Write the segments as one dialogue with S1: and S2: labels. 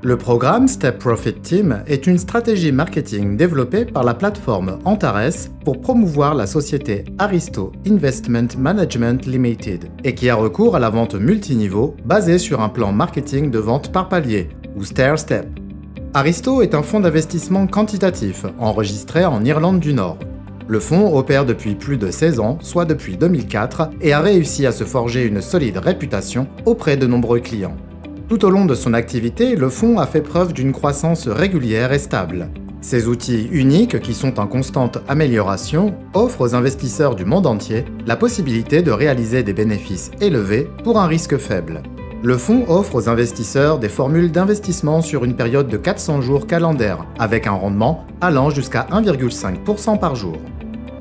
S1: Le programme Step Profit Team est une stratégie marketing développée par la plateforme Antares pour promouvoir la société Aristo Investment Management Limited et qui a recours à la vente multiniveau basée sur un plan marketing de vente par palier, ou stair-step. Aristo est un fonds d'investissement quantitatif enregistré en Irlande du Nord. Le fonds opère depuis plus de 16 ans, soit depuis 2004, et a réussi à se forger une solide réputation auprès de nombreux clients. Tout au long de son activité, le fonds a fait preuve d'une croissance régulière et stable. Ces outils uniques, qui sont en constante amélioration, offrent aux investisseurs du monde entier la possibilité de réaliser des bénéfices élevés pour un risque faible. Le fonds offre aux investisseurs des formules d'investissement sur une période de 400 jours calendaires, avec un rendement allant jusqu'à 1,5% par jour.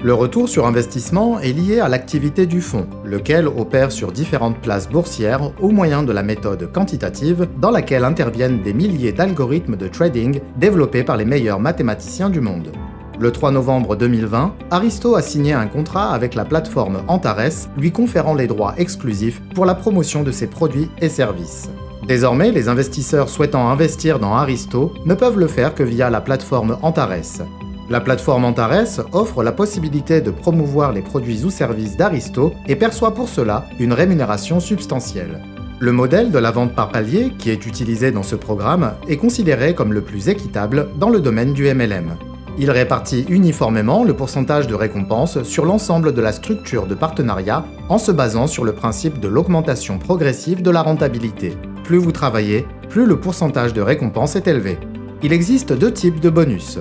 S1: Le retour sur investissement est lié à l'activité du fonds, lequel opère sur différentes places boursières au moyen de la méthode quantitative dans laquelle interviennent des milliers d'algorithmes de trading développés par les meilleurs mathématiciens du monde. Le 3 novembre 2020, Aristo a signé un contrat avec la plateforme Antares, lui conférant les droits exclusifs pour la promotion de ses produits et services. Désormais, les investisseurs souhaitant investir dans Aristo ne peuvent le faire que via la plateforme Antares. La plateforme Antares offre la possibilité de promouvoir les produits ou services d'Aristo et perçoit pour cela une rémunération substantielle. Le modèle de la vente par palier, qui est utilisé dans ce programme, est considéré comme le plus équitable dans le domaine du MLM. Il répartit uniformément le pourcentage de récompense sur l'ensemble de la structure de partenariat en se basant sur le principe de l'augmentation progressive de la rentabilité. Plus vous travaillez, plus le pourcentage de récompense est élevé. Il existe deux types de bonus.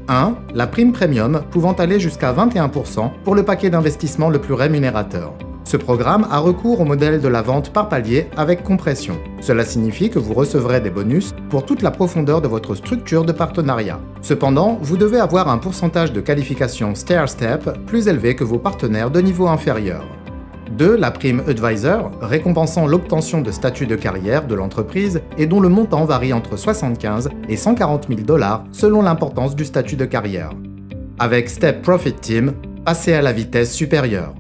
S1: 1. La prime premium pouvant aller jusqu'à 21% pour le paquet d'investissement le plus rémunérateur. Ce programme a recours au modèle de la vente par palier avec compression. Cela signifie que vous recevrez des bonus pour toute la profondeur de votre structure de partenariat. Cependant, vous devez avoir un pourcentage de qualification stair-step plus élevé que vos partenaires de niveau inférieur. 2. La prime Advisor, récompensant l'obtention de statut de carrière de l'entreprise et dont le montant varie entre 75 et 140 000 $ selon l'importance du statut de carrière. Avec Step Profit Team, passez à la vitesse supérieure.